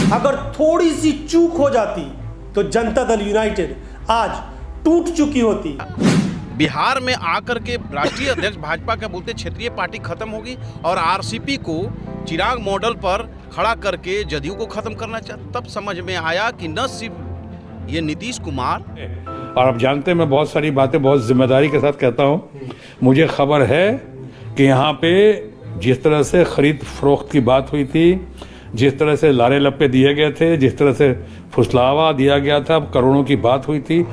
अगर थोड़ी सी चूक हो जाती तो जनता दल यूनाइटेड आज टूट चुकी होती। बिहार में आकर के राष्ट्रीय अध्यक्ष भाजपा के बोलते क्षेत्रीय पार्टी खत्म होगी और आरसीपी को चिराग मॉडल पर खड़ा करके जदयू को खत्म करना चाहता। तब समझ में आया कि न सिर्फ ये नीतीश कुमार, और आप जानते हैं मैं बहुत सारी बातें बहुत जिम्मेदारी के साथ कहता हूँ। मुझे खबर है कि यहाँ पे जिस तरह से खरीद फरोख्त की बात हुई थी, जिस तरह से लारे लप्पे दिए गए थे, जिस तरह से फुसलावा दिया गया था, करोड़ों की बात हुई थी।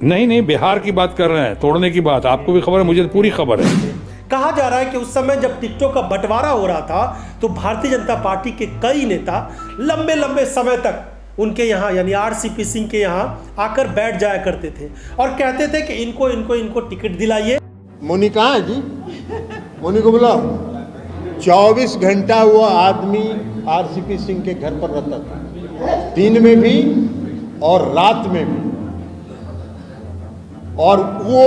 नहीं, बिहार की बात कर रहे हैं, तोड़ने की बात। आपको भी खबर है, मुझे पूरी खबर है। कहा जा रहा है कि उस समय जब टिकटों का बंटवारा हो रहा था तो भारतीय जनता पार्टी के कई नेता लंबे लंबे समय तक उनके यहाँ यानी आरसीपी सिंह के यहाँ आकर बैठ जाया करते थे और कहते थे कि इनको टिकट दिलाइए। मोनी कहाँ है जी? मोनी को बुलाओ। 24 घंटा वो आदमी आरसीपी सिंह के घर पर रहता था, दिन में भी और रात में भी। और वो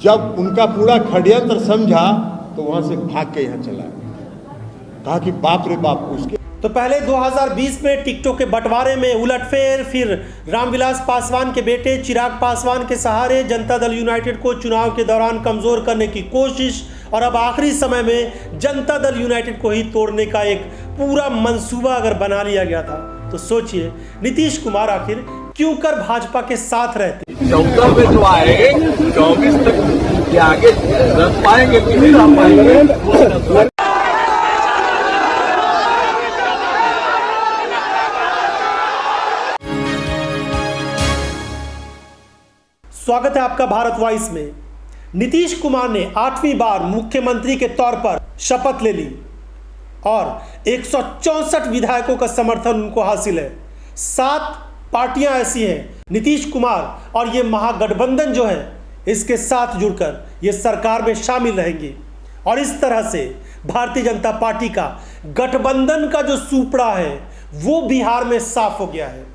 जब उनका पूरा षड्यंत्र समझा तो वहां से भाग के यहाँ चला, कहा कि बाप रे बाप। उसके तो पहले 2020 में टिकटों के बंटवारे में उलटफेर, फिर रामविलास पासवान के बेटे चिराग पासवान के सहारे जनता दल यूनाइटेड को चुनाव के दौरान कमजोर करने की कोशिश, और अब आखिरी समय में जनता दल यूनाइटेड को ही तोड़ने का एक पूरा मंसूबा अगर बना लिया गया था तो सोचिए नीतीश कुमार आखिर क्यों कर भाजपा के साथ रहते। 14 में जो आए 24 तक के आगे रख पाएंगे कि नहीं रह पाएंगे। स्वागत है आपका भारत वॉइस में। नीतीश कुमार ने 8वीं बार मुख्यमंत्री के तौर पर शपथ ले ली और 164 विधायकों का समर्थन उनको हासिल है। 7 पार्टियां ऐसी हैं नीतीश कुमार और ये महागठबंधन जो है इसके साथ जुड़कर ये सरकार में शामिल रहेंगी और इस तरह से भारतीय जनता पार्टी का गठबंधन का जो सुपड़ा है वो बिहार में साफ हो गया है।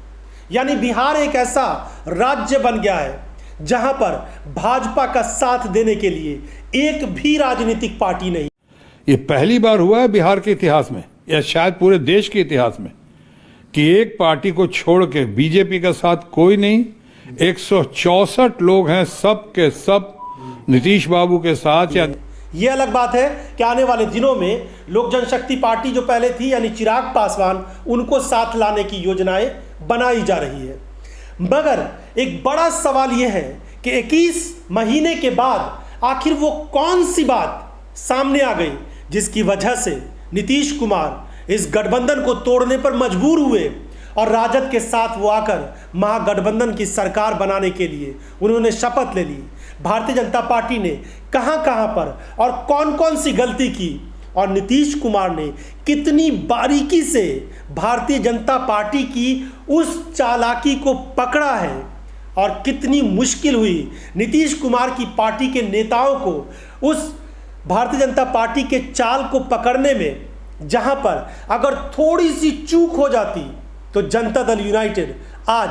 यानी बिहार एक ऐसा राज्य बन गया है जहां पर भाजपा का साथ देने के लिए एक भी राजनीतिक पार्टी नहीं। ये पहली बार हुआ है बिहार के इतिहास में या शायद पूरे देश के इतिहास में कि एक पार्टी को छोड़ के बीजेपी का साथ कोई नहीं, 164 लोग हैं, सब के सब नीतीश बाबू के साथ। या ये अलग बात है कि आने वाले दिनों में लोक जनशक्ति पार्टी जो पहले थी यानी चिराग पासवान, उनको साथ लाने की योजनाएं बनाई जा रही है। मगर एक बड़ा सवाल यह है कि 21 महीने के बाद आखिर वो कौन सी बात सामने आ गई जिसकी वजह से नीतीश कुमार इस गठबंधन को तोड़ने पर मजबूर हुए और राजद के साथ वो आकर महागठबंधन की सरकार बनाने के लिए उन्होंने शपथ ले ली। भारतीय जनता पार्टी ने कहां पर और कौन कौन सी गलती की और नीतीश कुमार ने कितनी बारीकी से भारतीय जनता पार्टी की उस चालाकी को पकड़ा है और कितनी मुश्किल हुई नीतीश कुमार की पार्टी के नेताओं को उस भारतीय जनता पार्टी के चाल को पकड़ने में, जहां पर अगर थोड़ी सी चूक हो जाती तो जनता दल यूनाइटेड आज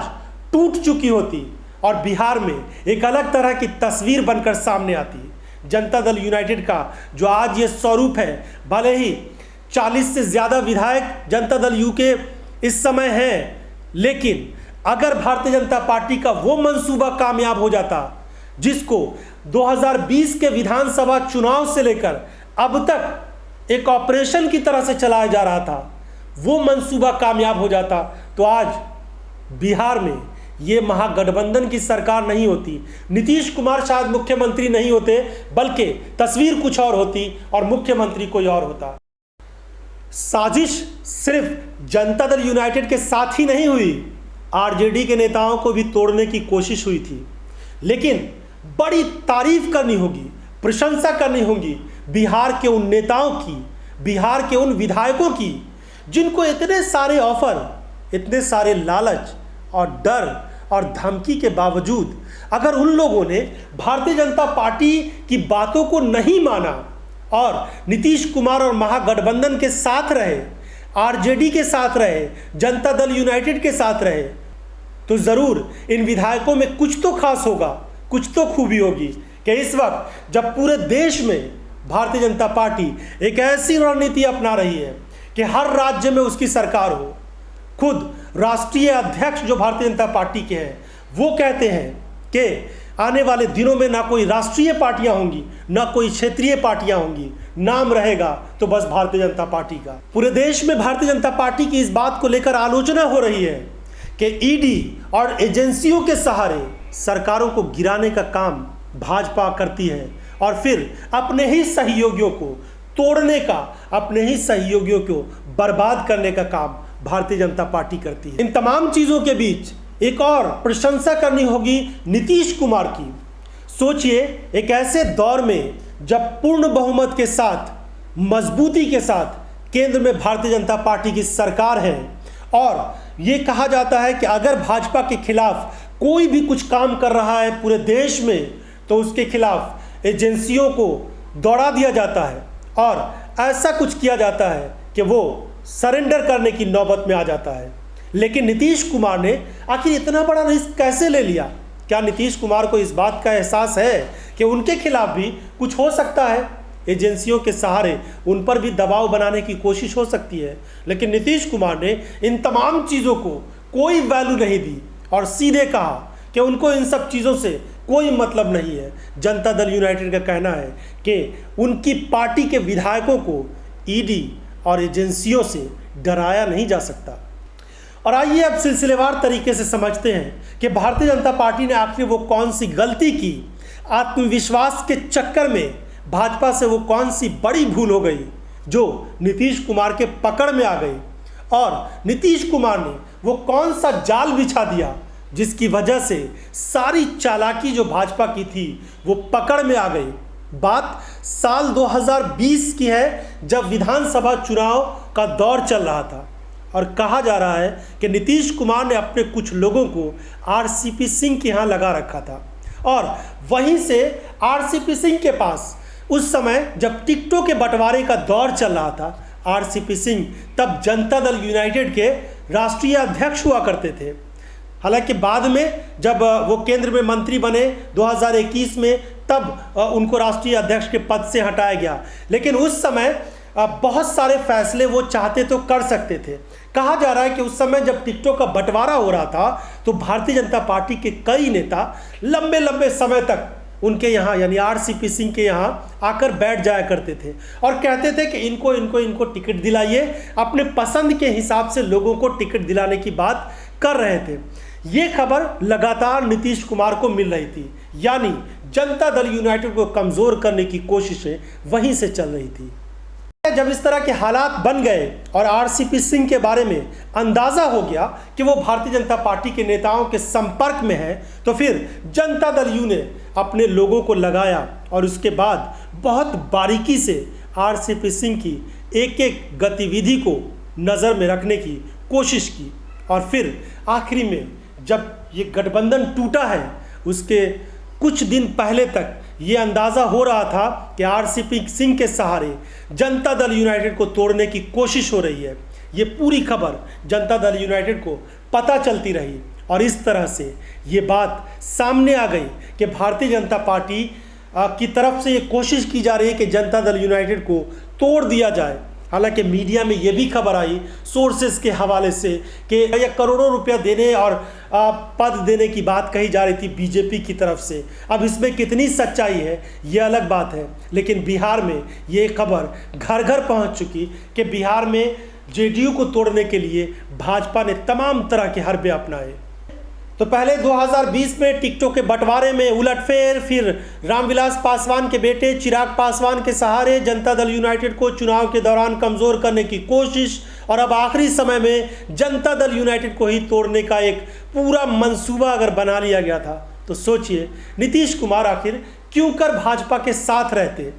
टूट चुकी होती और बिहार में एक अलग तरह की तस्वीर बनकर सामने आती। जनता दल यूनाइटेड का जो आज ये स्वरूप है, भले ही 40 से ज़्यादा विधायक जनता दल यू के इस समय हैं, लेकिन अगर भारतीय जनता पार्टी का वो मंसूबा कामयाब हो जाता जिसको 2020 के विधानसभा चुनाव से लेकर अब तक एक ऑपरेशन की तरह से चलाया जा रहा था, वो मंसूबा कामयाब हो जाता तो आज बिहार में ये महागठबंधन की सरकार नहीं होती, नीतीश कुमार शायद मुख्यमंत्री नहीं होते, बल्कि तस्वीर कुछ और होती और मुख्यमंत्री कोई और होता। साजिश सिर्फ जनता दल यूनाइटेड के साथ ही नहीं हुई, आरजेडी के नेताओं को भी तोड़ने की कोशिश हुई थी। लेकिन बड़ी तारीफ करनी होगी, प्रशंसा करनी होगी बिहार के उन नेताओं की, बिहार के उन विधायकों की जिनको इतने सारे ऑफर, इतने सारे लालच और डर और धमकी के बावजूद अगर उन लोगों ने भारतीय जनता पार्टी की बातों को नहीं माना और नीतीश कुमार और महागठबंधन के साथ रहे, आरजेडी के साथ रहे, जनता दल यूनाइटेड के साथ रहे, तो ज़रूर इन विधायकों में कुछ तो खास होगा, कुछ तो खूबी होगी कि इस वक्त जब पूरे देश में भारतीय जनता पार्टी एक ऐसी रणनीति अपना रही है कि हर राज्य में उसकी सरकार हो, खुद राष्ट्रीय अध्यक्ष जो भारतीय जनता पार्टी के हैं वो कहते हैं कि आने वाले दिनों में ना कोई राष्ट्रीय पार्टियां होंगी ना कोई क्षेत्रीय पार्टियां होंगी, नाम रहेगा तो बस भारतीय जनता पार्टी का। पूरे देश में भारतीय जनता पार्टी की इस बात को लेकर आलोचना हो रही है कि ईडी और एजेंसियों के सहारे सरकारों को गिराने का काम भाजपा करती है और फिर अपने ही सहयोगियों को तोड़ने का, अपने ही सहयोगियों को बर्बाद करने का काम भारतीय जनता पार्टी करती है। इन तमाम चीज़ों के बीच एक और प्रशंसा करनी होगी नीतीश कुमार की। सोचिए, एक ऐसे दौर में जब पूर्ण बहुमत के साथ, मजबूती के साथ केंद्र में भारतीय जनता पार्टी की सरकार है और ये कहा जाता है कि अगर भाजपा के खिलाफ कोई भी कुछ काम कर रहा है पूरे देश में तो उसके खिलाफ एजेंसियों को दौड़ा दिया जाता है और ऐसा कुछ किया जाता है कि वो सरेंडर करने की नौबत में आ जाता है। लेकिन नीतीश कुमार ने आखिर इतना बड़ा रिस्क कैसे ले लिया? क्या नीतीश कुमार को इस बात का एहसास है कि उनके खिलाफ भी कुछ हो सकता है? एजेंसियों के सहारे उन पर भी दबाव बनाने की कोशिश हो सकती है। लेकिन नीतीश कुमार ने इन तमाम चीज़ों को कोई वैल्यू नहीं दी और सीधे कहा कि उनको इन सब चीज़ों से कोई मतलब नहीं है। जनता दल यूनाइटेड का कहना है कि उनकी पार्टी के विधायकों को ईडी और एजेंसियों से डराया नहीं जा सकता। और आइए अब सिलसिलेवार तरीके से समझते हैं कि भारतीय जनता पार्टी ने आखिर वो कौन सी गलती की, आत्मविश्वास के चक्कर में भाजपा से वो कौन सी बड़ी भूल हो गई जो नीतीश कुमार के पकड़ में आ गई और नीतीश कुमार ने वो कौन सा जाल बिछा दिया जिसकी वजह से सारी चालाकी जो भाजपा की थी वो पकड़ में आ गई। बात साल 2020 की है जब विधानसभा चुनाव का दौर चल रहा था और कहा जा रहा है कि नीतीश कुमार ने अपने कुछ लोगों को आरसीपी सिंह के यहाँ लगा रखा था और वहीं से आरसीपी सिंह के पास उस समय जब टिकटों के बंटवारे का दौर चल रहा था, आरसीपी सिंह तब जनता दल यूनाइटेड के राष्ट्रीय अध्यक्ष हुआ करते थे। हालांकि बाद में जब वो केंद्र में मंत्री बने 2021 में तब उनको राष्ट्रीय अध्यक्ष के पद से हटाया गया। लेकिन उस समय बहुत सारे फैसले वो चाहते तो कर सकते थे। कहा जा रहा है कि उस समय जब टिकटों का बंटवारा हो रहा था तो भारतीय जनता पार्टी के कई नेता लंबे लंबे समय तक उनके यहाँ यानी आरसीपी सिंह के यहाँ आकर बैठ जाया करते थे और कहते थे कि इनको टिकट दिलाइए। अपने पसंद के हिसाब से लोगों को टिकट दिलाने की बात कर रहे थे। ये खबर लगातार नीतीश कुमार को मिल रही थी, यानी जनता दल यूनाइटेड को कमज़ोर करने की कोशिशें वहीं से चल रही थी। जब इस तरह के हालात बन गए और आरसीपी सिंह के बारे में अंदाज़ा हो गया कि वो भारतीय जनता पार्टी के नेताओं के संपर्क में है तो फिर जनता दल यू ने अपने लोगों को लगाया और उसके बाद बहुत बारीकी से आरसीपी सिंह की एक एक गतिविधि को नज़र में रखने की कोशिश की और फिर आखिरी में जब ये गठबंधन टूटा है उसके कुछ दिन पहले तक ये अंदाज़ा हो रहा था कि आरसीपी सिंह के सहारे जनता दल यूनाइटेड को तोड़ने की कोशिश हो रही है। ये पूरी खबर जनता दल यूनाइटेड को पता चलती रही और इस तरह से ये बात सामने आ गई कि भारतीय जनता पार्टी की तरफ से ये कोशिश की जा रही है कि जनता दल यूनाइटेड को तोड़ दिया जाए। हालांकि मीडिया में ये भी खबर आई सोर्सेस के हवाले से कि ये करोड़ों रुपया देने और पद देने की बात कही जा रही थी बीजेपी की तरफ से। अब इसमें कितनी सच्चाई है ये अलग बात है, लेकिन बिहार में ये खबर घर घर पहुंच चुकी कि बिहार में जेडीयू को तोड़ने के लिए भाजपा ने तमाम तरह के हरबे अपनाए। तो पहले 2020 में टिकटों के बंटवारे में उलटफेर, फिर रामविलास पासवान के बेटे चिराग पासवान के सहारे जनता दल यूनाइटेड को चुनाव के दौरान कमज़ोर करने की कोशिश और अब आखिरी समय में जनता दल यूनाइटेड को ही तोड़ने का एक पूरा मंसूबा अगर बना लिया गया था तो सोचिए नीतीश कुमार आखिर क्यों कर भाजपा के साथ रहते।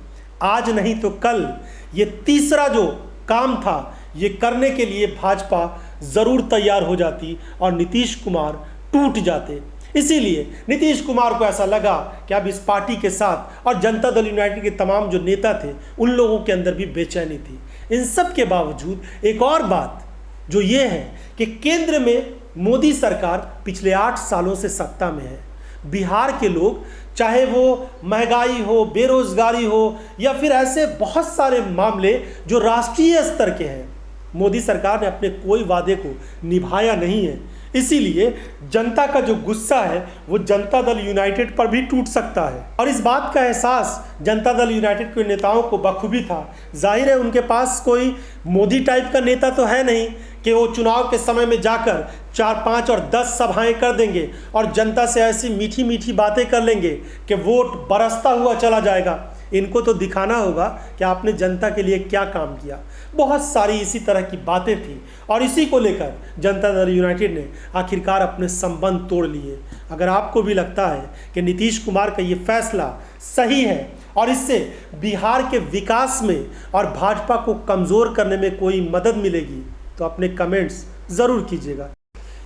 आज नहीं तो कल ये तीसरा जो काम था ये करने के लिए भाजपा ज़रूर तैयार हो जाती और नीतीश कुमार टूट जाते। इसीलिए नीतीश कुमार को ऐसा लगा कि अब इस पार्टी के साथ और जनता दल यूनाइटेड के तमाम जो नेता थे उन लोगों के अंदर भी बेचैनी थी। इन सब के बावजूद एक और बात जो ये है कि केंद्र में मोदी सरकार पिछले 8 सालों से सत्ता में है। बिहार के लोग चाहे वो महंगाई हो, बेरोजगारी हो या फिर ऐसे बहुत सारे मामले जो राष्ट्रीय स्तर के हैं मोदी सरकार ने अपने कोई वादे को निभाया नहीं है। इसीलिए जनता का जो गुस्सा है वो जनता दल यूनाइटेड पर भी टूट सकता है और इस बात का एहसास जनता दल यूनाइटेड के नेताओं को बखूबी था। जाहिर है उनके पास कोई मोदी टाइप का नेता तो है नहीं कि वो चुनाव के समय में जाकर 4, 5 और 10 सभाएं कर देंगे और जनता से ऐसी मीठी मीठी बातें कर लेंगे कि वोट बरसता हुआ चला जाएगा। इनको तो दिखाना होगा कि आपने जनता के लिए क्या काम किया। बहुत सारी इसी तरह की बातें थी और इसी को लेकर जनता दल यूनाइटेड ने आखिरकार अपने संबंध तोड़ लिए। अगर आपको भी लगता है कि नीतीश कुमार का ये फैसला सही है और इससे बिहार के विकास में और भाजपा को कमज़ोर करने में कोई मदद मिलेगी तो अपने कमेंट्स ज़रूर कीजिएगा।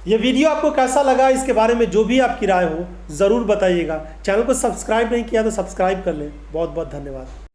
ये वीडियो आपको कैसा लगा, इसके बारे में जो भी आपकी राय हो ज़रूर बताइएगा। चैनल को सब्सक्राइब नहीं किया तो सब्सक्राइब कर लें। बहुत बहुत धन्यवाद।